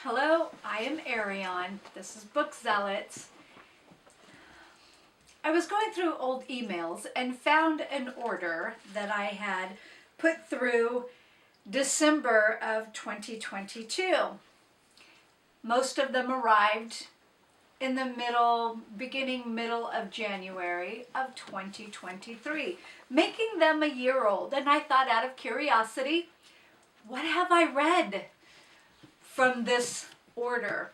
Hello, I am Arion. This is Book Zealots. I was going through old emails and found an order that I had put through December of 2022. Most of them arrived in the middle of January of 2023, making them a year old. And I thought, out of curiosity, what have I read from this order?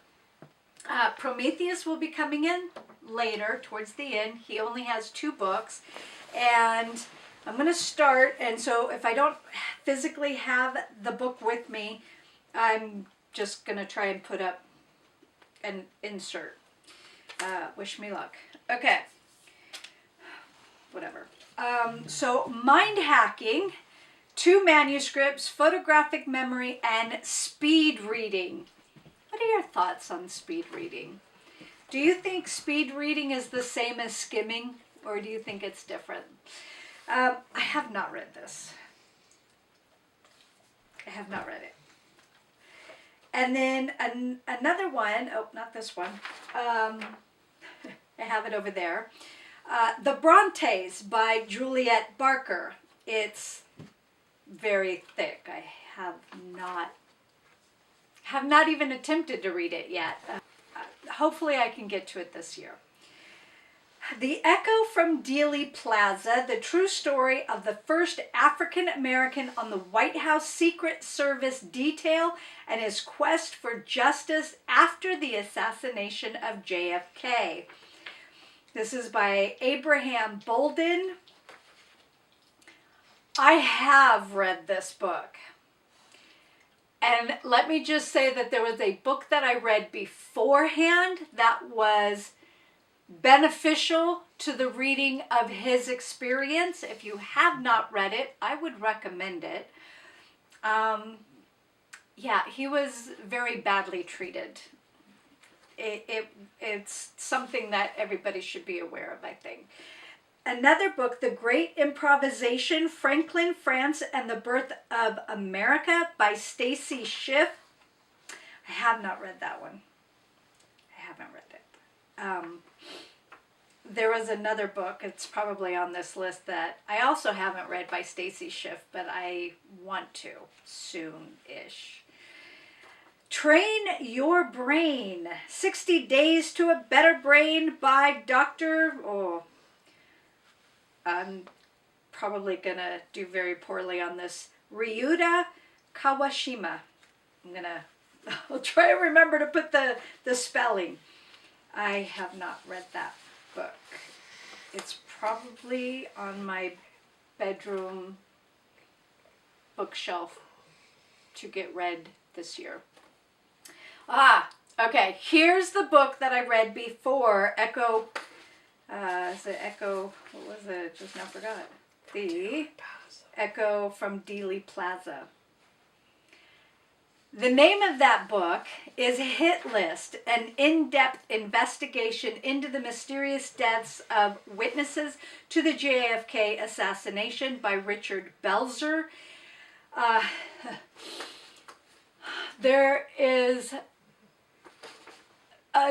Prometheus will be coming in later, towards the end. He only has 2 books. And I'm going to start, and so if I don't physically have the book with me, I'm just going to try and put up an insert. Wish me luck. Okay. Whatever. So, Mind Hacking, 2 manuscripts, photographic memory, and speed reading. What are your thoughts on speed reading? Do you think speed reading is the same as skimming, or do you think it's different? I have not read this. I have not read it. And then another one, oh, not this one. I have it over there. The Brontes by Juliet Barker. It's very thick. I have not even attempted to read it yet. Hopefully I can get to it this year. The Echo from Dealey Plaza, the true story of the first African American on the White House Secret Service detail and his quest for justice after the assassination of JFK. This is by Abraham Bolden. I have read this book. And let me just say that there was a book that I read beforehand that was beneficial to the reading of his experience. If you have not read it, I would recommend it. Yeah, he was very badly treated. It's something that everybody should be aware of, I think. Another book, The Great Improvisation, Franklin, France, and the Birth of America by Stacy Schiff. I have not read that one. I haven't read it. There was another book, it's probably on this list, that I also haven't read by Stacy Schiff, but I want to soon-ish. Train Your Brain, 60 Days to a Better Brain by Dr. I'm probably going to do very poorly on this. Ryuta Kawashima. I'll try to remember to put the spelling. I have not read that book. It's probably on my bedroom bookshelf to get read this year. Okay. Here's the book that I read before Echo. Is it Echo? What was it? Just now forgot. The Echo from Dealey Plaza. The name of that book is Hit List, an in-depth investigation into the mysterious deaths of witnesses to the JFK assassination by Richard Belzer. There is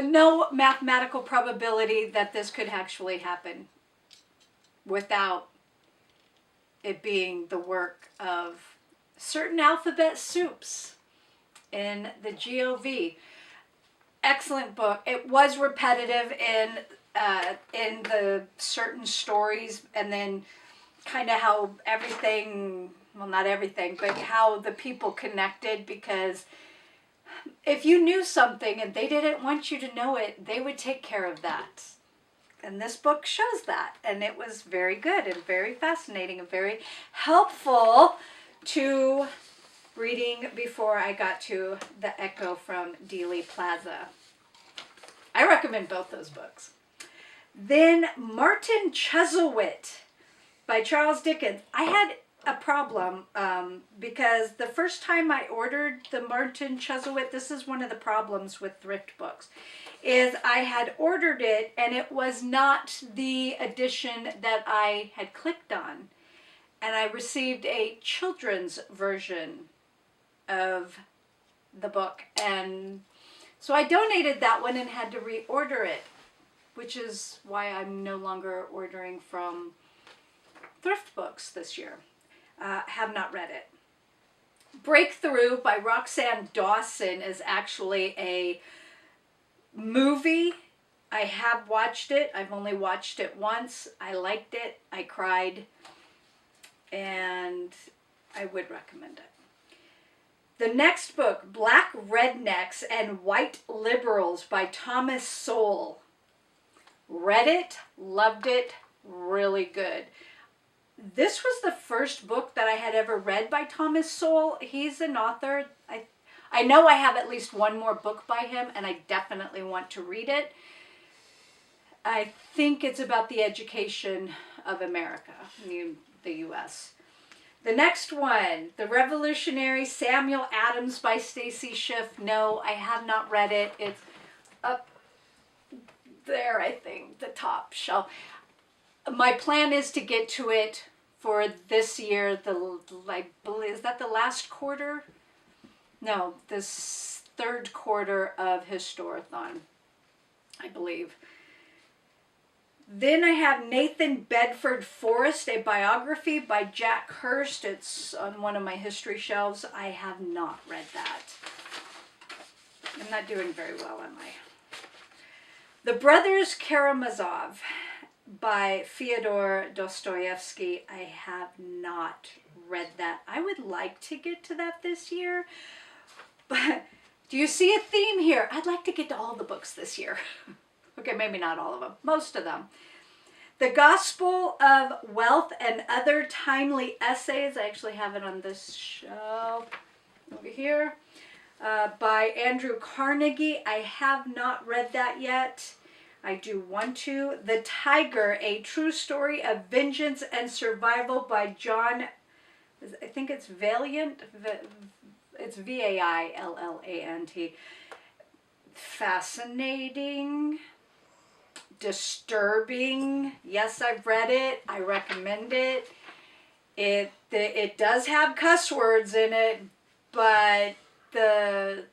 no mathematical probability that this could actually happen without it being the work of certain alphabet soups in the GOV. Excellent book. It was repetitive in the certain stories, and then kind of how everything, well, not everything, but how the people connected, because if you knew something and they didn't want you to know it, they would take care of that. And this book shows that. And it was very good and very fascinating and very helpful to reading before I got to The Echo from Dealey Plaza. I recommend both those books. Then Martin Chuzzlewit by Charles Dickens. I had a problem because the first time I ordered the Martin Chuzzlewit, this is one of the problems with thrift books, is I had ordered it and it was not the edition that I had clicked on. And I received a children's version of the book. And so I donated that one and had to reorder it, which is why I'm no longer ordering from thrift books this year. Have not read it. Breakthrough by Roxanne Dawson is actually a movie. I have watched it. I've only watched it once. I liked it. I cried. And I would recommend it. The next book, Black Rednecks and White Liberals by Thomas Sowell. Read it, loved it, really good. This was the first book that I had ever read by Thomas Sowell. He's an author. I know I have at least one more book by him, and I definitely want to read it. I think it's about the education of America, the U.S. The next one, The Revolutionary Samuel Adams by Stacy Schiff. No, I have not read it. It's up there, I think, the top shelf. My plan is to get to it for this year. I believe, is that the last quarter? No, this third quarter of Historathon, I believe. Then I have Nathan Bedford Forrest, a biography by Jack Hurst. It's on one of my history shelves. I have not read that. I'm not doing very well, am I? The Brothers Karamazov by Fyodor Dostoevsky. I have not read that. I would like to get to that this year. But do you see a theme here? I'd like to get to all the books this year. Okay, maybe not all of them. Most of them. The Gospel of Wealth and Other Timely Essays. I actually have it on this shelf over here. By Andrew Carnegie. I have not read that yet. I do want to. The Tiger, A True Story of Vengeance and Survival by John, I think it's Valiant. It's Vaillant. Fascinating. Disturbing. Yes, I've read it. I recommend it. It does have cuss words in it, but the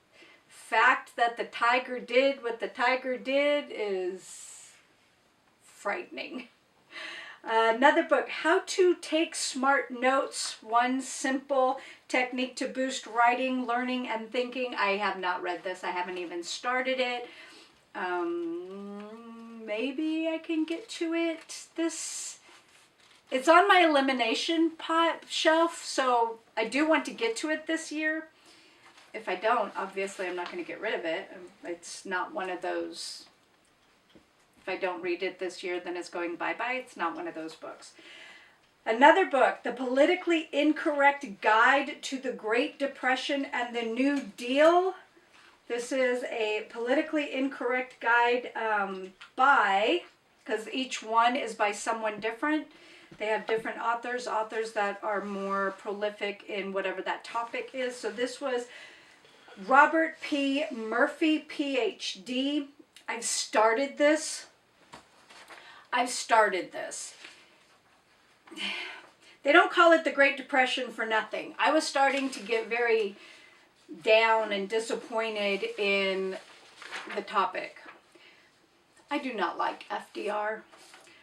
fact that the tiger did what the tiger did is frightening. Another book, How to Take Smart Notes, One Simple Technique to Boost Writing, Learning, and Thinking. I have not read this. I haven't even started it. Maybe I can get to it. It's on my elimination shelf, so I do want to get to it this year. If I don't, obviously I'm not going to get rid of it. It's not one of those, if I don't read it this year, then it's going bye-bye. It's not one of those books. Another book, The Politically Incorrect Guide to the Great Depression and the New Deal. This is a politically incorrect guide because each one is by someone different. They have different authors that are more prolific in whatever that topic is. So this was Robert P. Murphy, PhD. I've started this. They don't call it the Great Depression for nothing. I was starting to get very down and disappointed in the topic. I do not like FDR.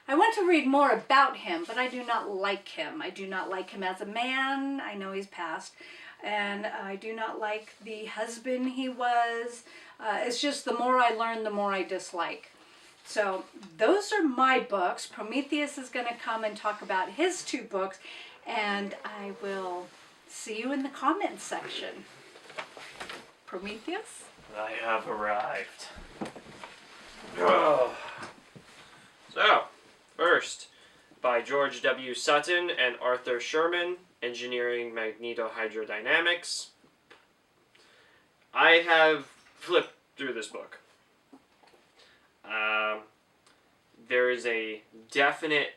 I want to read more about him, but I do not like him. I do not like him as a man. I know he's passed. And I do not like the husband he was. It's just the more I learn, the more I dislike. So those are my books. Prometheus is going to come and talk about his 2 books. And I will see you in the comments section. Prometheus? I have arrived. Oh. So, first, by George W. Sutton and Arthur Sherman, Engineering Magnetohydrodynamics. I have flipped through this book. There is a definite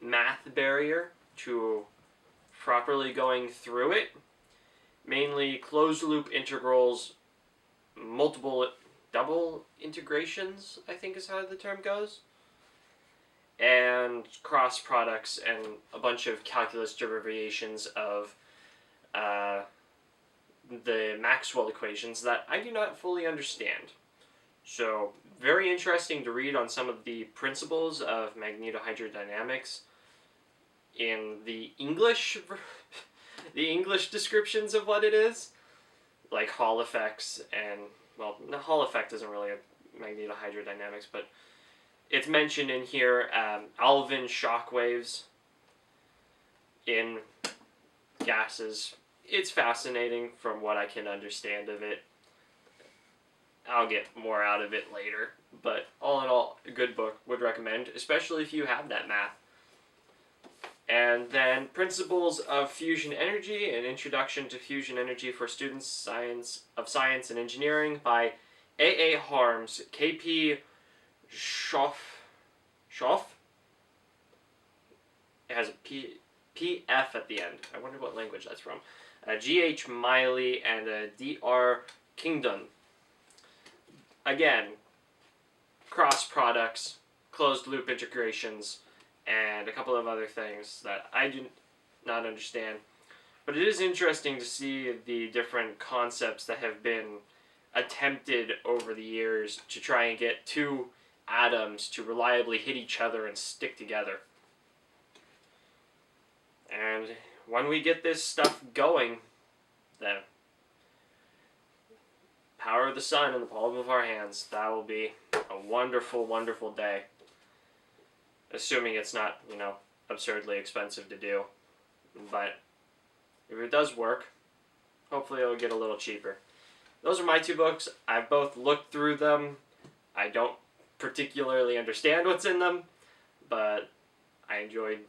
math barrier to properly going through it. Mainly closed loop integrals, double integrations, I think is how the term goes. And cross products and a bunch of calculus derivations of the Maxwell equations that I do not fully understand. So, very interesting to read on some of the principles of magnetohydrodynamics in the English the English descriptions of what it is, like Hall effects and, well, Hall effect isn't really a magnetohydrodynamics, but it's mentioned in here, Alvin shock waves in gases. It's fascinating from what I can understand of it. I'll get more out of it later, but all in all, a good book. Would recommend, especially if you have that math. And then Principles of Fusion Energy, an Introduction to Fusion Energy for Students of Science and Engineering by A. A. Harms, K.P. Schoff? It has a P.F. at the end. I wonder what language that's from. G.H. Miley and D.R. Kingdon. Again, cross products, closed loop integrations, and a couple of other things that I do not understand. But it is interesting to see the different concepts that have been attempted over the years to try and get two atoms to reliably hit each other and stick together. And when we get this stuff going, the power of the sun in the palm of our hands, that will be a wonderful, wonderful day. Assuming it's not, absurdly expensive to do. But if it does work, hopefully it'll get a little cheaper. Those are my two books. I've both looked through them. I don't particularly understand what's in them, but I enjoyed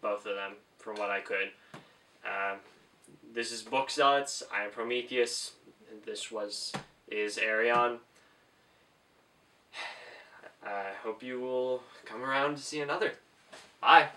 both of them from what I could. This is Book Zealots. I am Prometheus. This is Arion. I hope you will come around to see another. Bye.